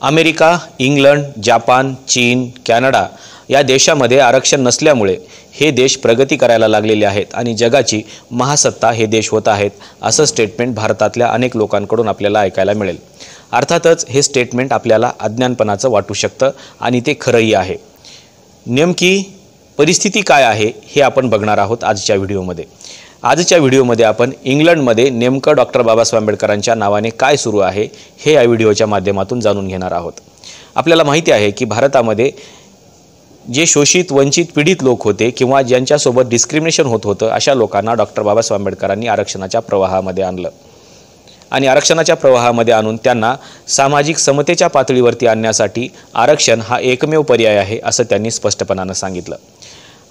America, England, Japan, चीन, Canada या देशामध्ये आरक्षण नसल्यामुळे हे देश प्रगती करायला लागलेले आहेत आणि जगाची महासत्ता हे देश होत आहेत असं स्टेटमेंट भारतातल्या अनेक लोकांकडून आपल्याला ऐकायला मिळेल। अर्थातच हे स्टेटमेंट आपल्याला अज्ञानपणाचं वाटू शकतं आणि ते खरंही आहे। नेमकी परिस्थिती काय आहे हे आपण बघणार आहोत आजच्या व्हिडिओमध्ये। आजच्या व्हिडिओमध्ये आपण इंग्लंडमध्ये नेमकं डॉक्टर बाबासाहेब आंबेडकरांच्या नावाने काय सुरू आहे हे या व्हिडिओच्या माध्यमातून जाणून घेणार आहोत। आपल्याला माहिती आहे की भारतामध्ये जे शोषित वंचित पीडित लोक होते किंवा ज्यांच्यासोबत डिस्क्रिमिनेशन होत होतं अशा लोकांना डॉक्टर बाबासाहेब आंबेडकरांनी आरक्षणाच्या प्रवाहामध्ये आणलं आणि आरक्षणाच्या प्रवाहामध्ये आणून त्यांना सामाजिक समतेच्या पातळीवरती आणण्यासाठी आरक्षण हा एकमेव पर्याय आहे असं त्यांनी स्पष्टपणाने सांगितलं।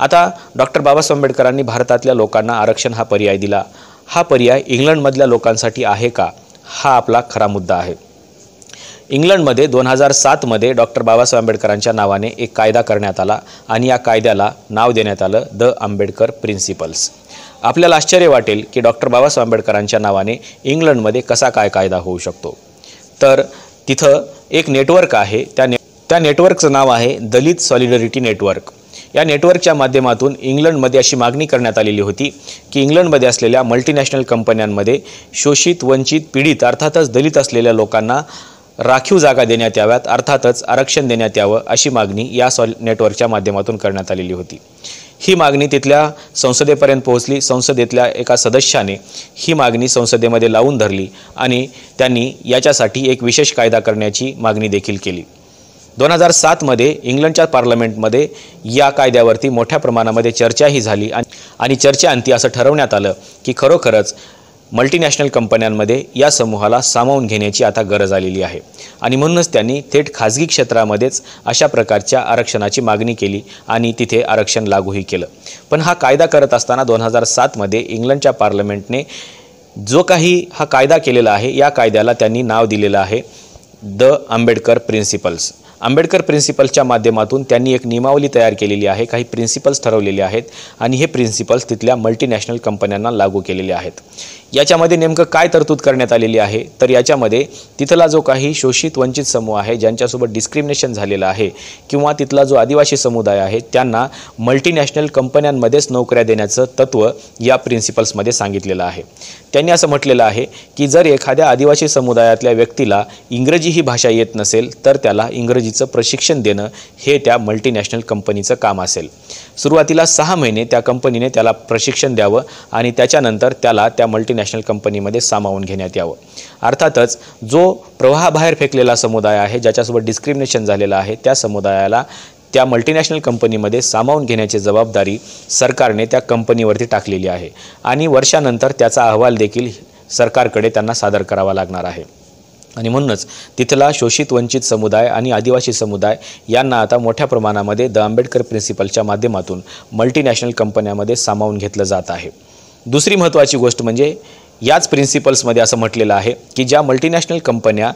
आता डॉक्टर बाबासाहेब आंबेडकरांनी भारतातल्या लोकांना आरक्षण हा पर्याय दिला। हा पर्याय इंग्लंडमधल्या लोकांसाठी आहे का, हा आपला खरा मुद्दा आहे। इंग्लंडमध्ये 2007 मध्ये डॉक्टर बाबासाहेब आंबेडकरांच्या नावाने एक कायदा करण्यात आला आणि या कायद्याला नाव देण्यात आलं द आंबेडकर प्रिन्सिपल्स। आपल्याला आश्चर्य वाटेल की डॉक्टर बाबासाहेब आंबेडकरांच्या नावाने इंग्लंडमध्ये कसा काय कायदा होऊ शकतो। तर तिथं एक नेटवर्क आहे, त्या नेटवर्कचं नाव आहे दलित सॉलिडॅरिटी नेटवर्क। या नेटवर्कच्या माध्यमातून इंग्लंडमध्ये अशी मागणी करण्यात आलेली होती की इंग्लंडमध्ये असलेल्या मल्टीनॅशनल कंपन्यांमध्ये शोषित वंचित पीडित अर्थातच दलित असलेल्या लोकांना राखीव जागा देण्यात याव्यात, अर्थातच आरक्षण देण्यात यावं अशी मागणी या नेटवर्कच्या माध्यमातून करण्यात आलेली होती। ही मागणी तिथल्या संसदेपर्यंत पोहोचली। संसदेतल्या एका सदस्याने ही मागणी संसदेमध्ये लावून धरली आणि त्यांनी याच्यासाठी एक विशेष कायदा करण्याची मागणी देखील केली। 2007 मध्ये इंग्लंडच्या पार्लमेंटमध्ये या कायद्यावरती मोठ्या प्रमाणामध्ये चर्चाही झाली आणि चर्चेअंती असं ठरवण्यात आलं की खरोखरच मल्टीनॅशनल कंपन्यांमध्ये या समूहाला सामावून घेण्याची आता गरज आलेली आहे आणि म्हणूनच त्यांनी थेट खाजगी क्षेत्रामध्येच अशा प्रकारच्या आरक्षणाची मागणी केली आणि तिथे आरक्षण लागूही केलं। पण हा कायदा करत असताना 2007 मध्ये इंग्लंडच्या पार्लमेंटने जो काही हा कायदा केलेला आहे या कायद्याला त्यांनी नाव दिलेलं आहे द आंबेडकर प्रिन्सिपल्स। आंबेडकर प्रिन्सिपल्सच्या माध्यमातून त्यांनी एक नियमावली तयार केलेली आहे, काही प्रिन्सिपल्स ठरवलेले आहेत आणि हे प्रिन्सिपल्स तिथल्या मल्टीनॅशनल कंपन्यांना लागू केलेले आहेत। याच्यामध्ये नेमकं काय तरतूद करण्यात आलेली आहे तर याच्यामध्ये तिथला जो काही शोषित वंचित समूह आहे ज्यांच्यासोबत डिस्क्रिमिनेशन झालेलं आहे किंवा तिथला जो आदिवासी समुदाय आहे त्यांना मल्टीनॅशनल कंपन्यांमध्येच नोकऱ्या देण्याचं तत्त्व या प्रिन्सिपल्समध्ये सांगितलेलं आहे। त्यांनी असं म्हटलेलं आहे की जर एखाद्या आदिवासी समुदायातल्या व्यक्तीला इंग्रजी ही भाषा येत नसेल तर त्याला इंग्रजीचं प्रशिक्षण देणं हे त्या मल्टीनॅशनल कंपनीचं काम असेल। सुरुवातीला 6 महिने त्या कंपनीने त्याला प्रशिक्षण द्यावं आणि त्याच्यानंतर त्याला त्या मल्टीनॅशनल कंपनीमध्ये सामावून घेण्यात यावं। अर्थातच जो प्रवाहाबाहेर फेकलेला समुदाय आहे ज्याच्यासोबत डिस्क्रिमिनेशन झालेलं आहे त्या समुदायाला त्या मल्टीनॅशनल कंपनीमध्ये सामावून घेण्याची जबाबदारी सरकारने त्या कंपनीवरती टाकलेली आहे आणि वर्षानंतर त्याचा अहवाल देखील सरकारकडे त्यांना सादर करावा लागणार आहे आणि म्हणूनच तिथला शोषित वंचित समुदाय आणि आदिवासी समुदाय यांना आता मोठ्या प्रमाणामध्ये द आंबेडकर प्रिन्सिपलच्या माध्यमातून मल्टीनॅशनल कंपन्यांमध्ये सामावून घेतलं जात आहे। दुसरी महत्त्वाची गोष्ट म्हणजे याच प्रिन्सिपल्समध्ये असं म्हटलेलं आहे की ज्या मल्टीनॅशनल कंपन्या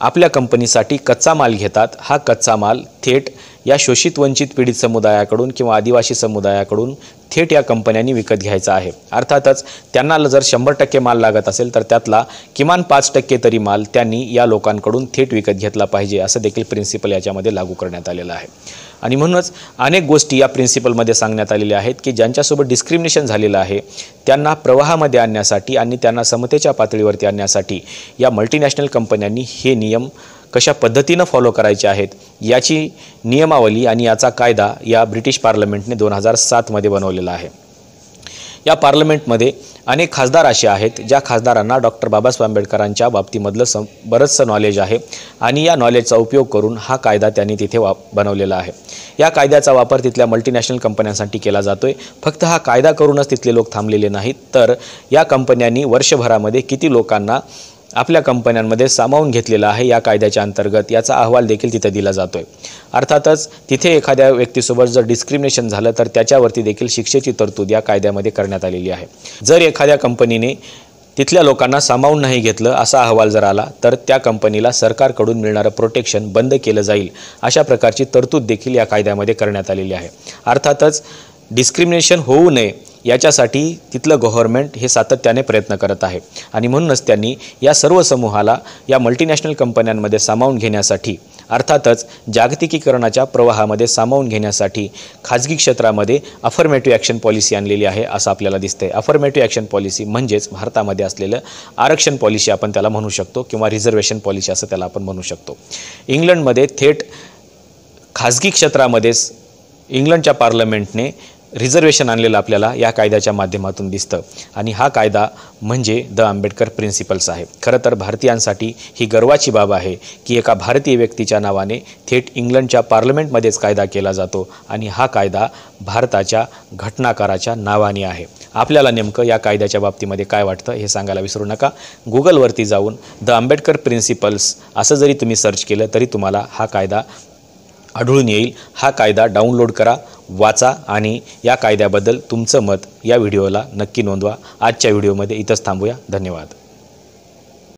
आपल्या कंपनीसाठी कच्चा माल घेतात हा कच्चा माल थेट या शोषित वंचित पीडित समुदायाकडून किंवा आदिवासी समुदायाकडून थेट या कंपन्यांनी विकत घ्यायचा आहे। अर्थातच त्यांना जर 100% माल लागत असेल तर त्यातला किमान 5% तरी माल त्यांनी या लोकांकडून थेट विकत घेतला पाहिजे असं देखील प्रिन्सिपल याच्यामध्ये लागू करण्यात आलेलं आहे आणि म्हणूनच अनेक गोष्टी या प्रिन्सिपलमध्ये सांगण्यात आलेल्या आहेत की ज्यांच्यासोबत डिस्क्रिमिनेशन झालेलं आहे त्यांना प्रवाहामध्ये आणण्यासाठी आणि त्यांना समतेच्या पातळीवरती आणण्यासाठी या मल्टीनॅशनल कंपन्यांनी हे नियम कशा पद्धतीनं फॉलो करायचे आहेत याची नियमावली आणि याचा कायदा या ब्रिटिश पार्लमेंटने 2007 मध्ये बनवलेला आहे। या पार्लमेंटमध्ये अनेक खासदार असे आहेत ज्या खासदारांना डॉक्टर बाबासाहेब आंबेडकरांच्या बाबतीमधलं बरंचसं नॉलेज आहे आणि या नॉलेजचा उपयोग करून हा कायदा त्यांनी तिथे बनवलेला आहे। या कायद्याचा वापर तिथल्या मल्टीनॅशनल कंपन्यांसाठी केला जातोय। फक्त हा कायदा करूनच तिथले लोक थांबलेले नाहीत तर या कंपन्यांनी वर्षभरामध्ये किती लोकांना आपल्या कंपन्यांमध्ये सामावून घेतलेला आहे या कायद्याच्या अंतर्गत याचा अहवाल देखील तिथे दिला जातोय। अर्थातच तिथे एखाद्या व्यक्तीसोबत जर डिस्क्रिमिनेशन झालं तर त्याच्यावरती देखील शिक्षेची तरतूद या कायद्यामध्ये करण्यात आलेली आहे। जर एखाद्या कंपनीने तिथल्या लोकांना सामावून नाही घेतलं असा अहवाल जर आला तर त्या कंपनीला सरकारकडून मिळणारं प्रोटेक्शन बंद केलं जाईल अशा प्रकारची तरतूद देखील या कायद्यामध्ये करण्यात आलेली आहे। अर्थातच डिस्क्रिमिनेशन होऊ नये याच्यासाठी तिथलं गव्हर्नमेंट हे सातत्याने प्रयत्न करत आहे आणि म्हणूनच त्यांनी या सर्व समूहाला या मल्टीनॅशनल कंपन्यांमध्ये सामावून घेण्यासाठी, अर्थातच जागतिकीकरणाच्या प्रवाहामध्ये सामावून घेण्यासाठी खाजगी क्षेत्रामध्ये अफर्मेटिव्ह ॲक्शन पॉलिसी आणलेली आहे असं आपल्याला दिसतंय। अफर्मेटिव्ह ॲक्शन पॉलिसी म्हणजेच भारतामध्ये असलेलं आरक्षण पॉलिसी आपण त्याला म्हणू शकतो किंवा रिझर्वेशन पॉलिसी असं त्याला आपण म्हणू शकतो। इंग्लंडमध्ये थेट खाजगी क्षेत्रामध्येच इंग्लंडच्या पार्लमेंटने रिझर्वेशन आणलेलं आपल्याला या कायद्याच्या माध्यमातून दिसतं आणि हा कायदा म्हणजे द आंबेडकर प्रिन्सिपल्स आहे। खरं तर भारतीयांसाठी ही गर्वाची बाब आहे की एका भारतीय व्यक्तीच्या नावाने थेट इंग्लंडच्या पार्लमेंटमध्येच कायदा केला जातो आणि हा कायदा भारताच्या घटनाकाराच्या नावाने आहे। आपल्याला नेमकं या कायद्याच्या बाबतीमध्ये काय वाटतं हे सांगायला विसरू नका। गुगलवरती जाऊन द आंबेडकर प्रिन्सिपल्स असं जरी तुम्ही सर्च केलं तरी तुम्हाला हा कायदा आढळून येईल। हा कायदा डाउनलोड करा, वाचा आणि या कायद्याबद्दल तुमचं मत या व्हिडिओला नक्की नोंदवा। आजच्या व्हिडिओमध्ये इथंच थांबूया। धन्यवाद।